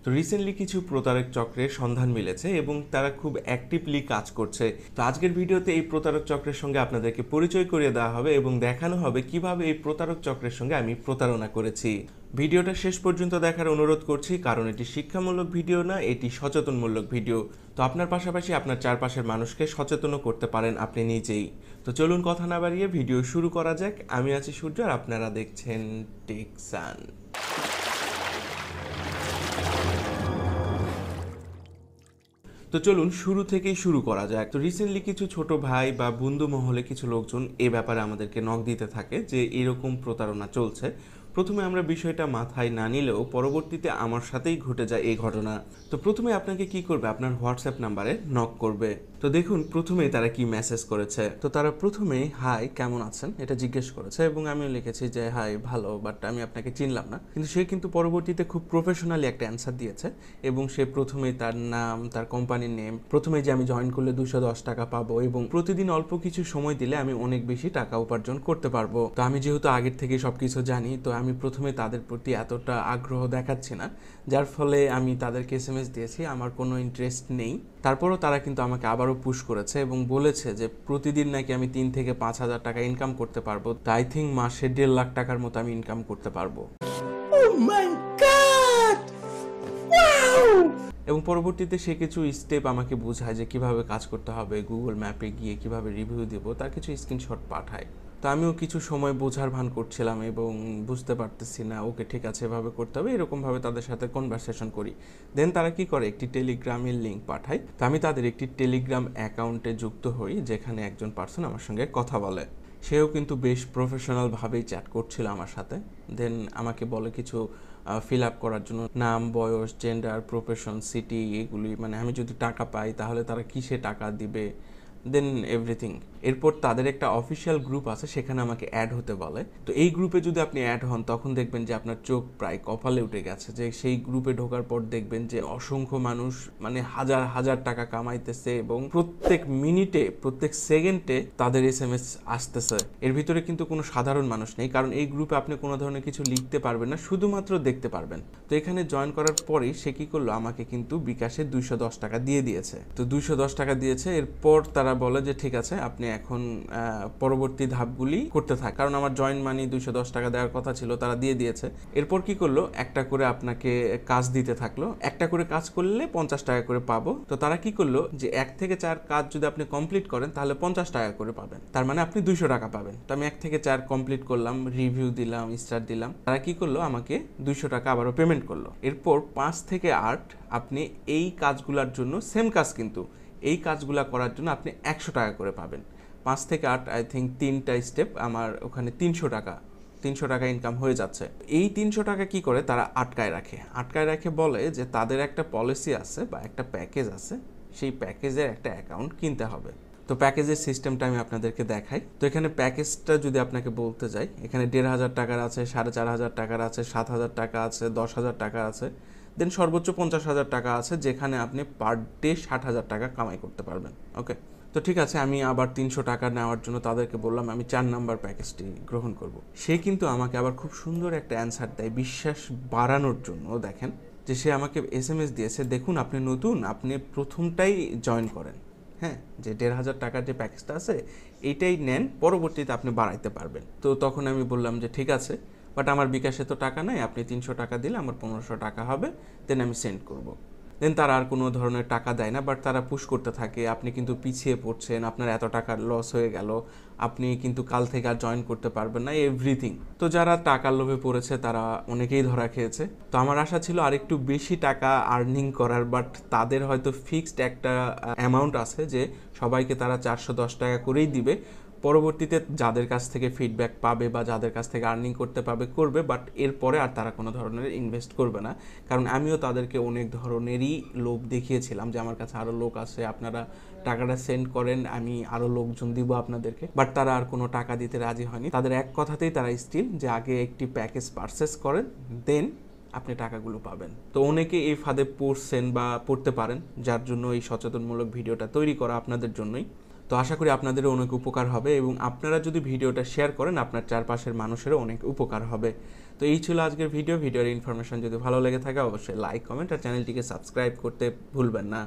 তো রিসেন্টলি কিছু প্রতারক চক্রের সন্ধান মিলেছে এবং তারা খুব অ্যাক্টিভলি কাজ করছে। তো আজকের ভিডিওতে এই প্রতারক চক্রের সঙ্গে আপনাদেরকে পরিচয় করিয়ে দেওয়া হবে এবং দেখানো হবে কিভাবে এই প্রতারক চক্রের সঙ্গে আমি প্রতারণা করেছি। ভিডিওটা শেষ পর্যন্ত দেখার অনুরোধ করছি, কারণ এটি শিক্ষামূলক ভিডিও না, এটি সচেতনমূলক ভিডিও। তো আপনার পাশাপাশি আপনার চারপাশের মানুষকে সচেতনও করতে পারেন আপনি নিজেই। তো চলুন কথা না বাড়িয়ে ভিডিও শুরু করা যাক। আমি আছি সূর্য আর আপনারা দেখছেন টেকসান। তো চলুন শুরু থেকেই শুরু করা যাক। তো রিসেন্টলি কিছু ছোট ভাই বা বন্ধু মহলে কিছু লোকজন এ ব্যাপারে আমাদেরকে নক দিতে থাকে যে এরকম প্রতারণা চলছে। প্রথমে আমরা বিষয়টা মাথায় না নিলেও পরবর্তীতে আমার সাথেই ঘটে যায় এই ঘটনা। তো প্রথমে আপনাকে কি করবে, আপনার হোয়াটসঅ্যাপ নাম্বারে নক করবে। তো দেখুন প্রথমেই তারা কি মেসেজ করেছে। তো তারা প্রথমেই হাই কেমন আছেন এটা জিজ্ঞেস করেছে এবং আমিও লিখেছি যে হাই ভালো, বাট আমি আপনাকে চিনলাম না। কিন্তু সে কিন্তু পরবর্তীতে খুব প্রফেশনালি একটা অ্যান্সার দিয়েছে এবং সে প্রথমেই তার নাম, তার কোম্পানির নেম, প্রথমে যে আমি জয়েন করলে 210 টাকা পাবো এবং প্রতিদিন অল্প কিছু সময় দিলে আমি অনেক বেশি টাকা উপার্জন করতে পারবো। তো আমি যেহেতু আগের থেকে সবকিছু জানি, তো আমি প্রথমে তাদের প্রতি এতটা আগ্রহ দেখাচ্ছি না, যার ফলে আমি তাদেরকে SMS দিয়েছি আমার কোনো ইন্টারেস্ট নেই। তারপরও তারা কিন্তু আমাকে আবারও পুশ করেছে এবং বলেছে যে প্রতিদিন নাকি আমি 3 থেকে 5 হাজার টাকা ইনকাম করতে পারবো। তো আই থিঙ্ক মাসে 1.5 লাখ টাকার মতো আমি ইনকাম করতে পারবো। এবং পরবর্তীতে সে কিছু স্টেপ আমাকে বোঝায় যে কিভাবে কাজ করতে হবে, গুগল ম্যাপে গিয়ে কিভাবে রিভিউ দেব, তার কিছু স্ক্রিনশট পাঠায়। তো আমিও কিছু সময় বোঝার ভান করছিলাম এবং বুঝতে পারতেছি না, ওকে ঠিক আছে এভাবে করতে হবে, এরকমভাবে তাদের সাথে কনভারসেশন করি। দেন তারা কি করে, একটি টেলিগ্রামের লিঙ্ক পাঠায়। তো আমি তাদের একটি টেলিগ্রাম অ্যাকাউন্টে যুক্ত হই যেখানে একজন পার্সন আমার সঙ্গে কথা বলে। সেও কিন্তু বেশ প্রফেশনালভাবেই চ্যাট করছিল আমার সাথে। দেন আমাকে বলে কিছু ফিল আপ করার জন্য, নাম, বয়স, জেন্ডার, প্রফেশন, সিটি, এগুলি মানে আমি যদি টাকা পাই তাহলে তারা কিসে টাকা দিবে, দেন এভরিথিং। এরপর তাদের একটা অফিসিয়াল গ্রুপ আছে, সেখানে আমাকে অ্যাড হতে বলে। তো এই গ্রুপে যদি আপনি অ্যাড হন তখন দেখবেন যে আপনার চোখ প্রায় কপালে উঠে গেছে, যে সেই গ্রুপে ঢোকার পর দেখবেন যে অসংখ্য মানুষ মানে হাজার হাজার টাকা কামাইতেছে এবং প্রত্যেক মিনিটে প্রত্যেক সেকেন্ডে তাদের SMS আসতেছে। এর ভিতরে কিন্তু কোনো সাধারণ মানুষ নেই, কারণ এই গ্রুপে আপনি কোনো ধরনের কিছু লিখতে পারবেন না, শুধুমাত্র দেখতে পারবেন। তো এখানে জয়েন করার পরেই সে কি করলো, আমাকে কিন্তু বিকাশে 210 টাকা দিয়ে দিয়েছে। তো 210 টাকা দিয়েছে। এরপর তারা বলে যে ঠিক আছে আপনি এখন পরবর্তী ধাপগুলি করতে থাক, কারণ আমার জয়েন মানি 210 টাকা দেওয়ার কথা ছিল, তারা দিয়ে দিয়েছে। এরপর কি করলো, একটা করে আপনাকে কাজ দিতে থাকলো, একটা করে কাজ করলে 50 টাকা করে পাবো। তো তারা কি করলো যে 1 থেকে 4 কাজ যদি আপনি কমপ্লিট করেন তাহলে 50 টাকা করে পাবেন, তার মানে আপনি 200 টাকা পাবেন। তো আমি 1 থেকে 4 কমপ্লিট করলাম, রিভিউ দিলাম, স্টার দিলাম। তারা কি করলো, আমাকে 200 টাকা আবারও পেমেন্ট করলো। এরপর 5 থেকে 8 আপনি এই কাজগুলোর জন্য, সেম কাজ কিন্তু এই কাজগুলো করার জন্য আপনি 100 টাকা করে পাবেন। 5 থেকে 8 আই থিঙ্ক 3টা স্টেপ, আমার ওখানে 300 টাকা ইনকাম হয়ে যাচ্ছে। এই 300 টাকা কি করে তারা আটকায় রাখে বলে যে তাদের একটা পলিসি আছে বা একটা প্যাকেজ আছে, সেই প্যাকেজের একটা অ্যাকাউন্ট কিনতে হবে। তো প্যাকেজের সিস্টেমটা আমি আপনাদেরকে দেখাই। তো এখানে প্যাকেজটা যদি আপনাকে বলতে যাই, এখানে 1,500 টাকার আছে, 4,500 টাকার আছে, 7,000 টাকা আছে, 10,000 টাকা আছে, দেন সর্বোচ্চ 50,000 টাকা আছে, যেখানে আপনি পার ডে 60,000 টাকা কামাই করতে পারবেন। ওকে, তো ঠিক আছে, আমি আবার 300 টাকা নেওয়ার জন্য তাদেরকে বললাম আমি 4 নাম্বার প্যাকেজটি গ্রহণ করব। সে কিন্তু আমাকে আবার খুব সুন্দর একটা অ্যান্সার দেয় বিশ্বাস বাড়ানোর জন্য। দেখেন যে সে আমাকে SMS দিয়েছে, দেখুন আপনি নতুন, আপনি প্রথমটাই জয়েন করেন, হ্যাঁ, যে 1,500 টাকার যে প্যাকেজটা আছে এইটাই নেন, পরবর্তীতে আপনি বাড়াইতে পারবেন। তো তখন আমি বললাম যে ঠিক আছে, বাট আমার বিকাশে তো টাকা নাই, আপনি 300 টাকা দিলে আমার 1500 টাকা হবে, দেন আমি সেন্ড করব। দেন তারা আর কোনো ধরনের টাকা দেয় না, বাট তারা পুশ করতে থাকে, আপনি কিন্তু পিছিয়ে পড়ছেন, আপনার এত টাকার লস হয়ে গেল, আপনি কিন্তু কাল থেকে আর জয়েন করতে পারবেন না, এভরিথিং। তো যারা টাকার লোভে পড়েছে তারা অনেকেই ধরা খেয়েছে। তো আমার আশা ছিল আর একটু বেশি টাকা আর্নিং করার, বাট তাদের হয়তো ফিক্সড একটা অ্যামাউন্ট আছে যে সবাইকে তারা 410 টাকা করেই দিবে। পরবর্তীতে যাদের কাছ থেকে ফিডব্যাক পাবে বা যাদের কাছ থেকে আর্নিং করতে পাবে করবে, বাট এরপরে আর তারা কোনো ধরনের ইনভেস্ট করবে না। কারণ আমিও তাদেরকে অনেক ধরনেরই লোভ দেখিয়েছিলাম যে আমার কাছে আরও লোক আছে, আপনারা টাকাটা সেন্ড করেন, আমি আরও লোকজন দিব আপনাদেরকে, বাট তারা আর কোনো টাকা দিতে রাজি হয়নি। তাদের এক কথাতেই তারা স্টিল যে আগে একটি প্যাকেজ পারচেস করেন, দেন আপনি টাকাগুলো পাবেন। তো অনেকে এই ফাঁদে পড়ছেন বা পড়তে পারেন, যার জন্য এই সচেতনমূলক ভিডিওটা তৈরি করা আপনাদের জন্যই। তো আশা করি আপনাদেরও অনেক উপকার হবে এবং আপনারা যদি ভিডিওটা শেয়ার করেন আপনার চারপাশের মানুষেরও অনেক উপকার হবে। তো এই ছিল আজকের ভিডিওর ইনফরমেশন যদি ভালো লেগে থাকে অবশ্যই লাইক কমেন্ট আর চ্যানেলটিকে সাবস্ক্রাইব করতে ভুলবেন না।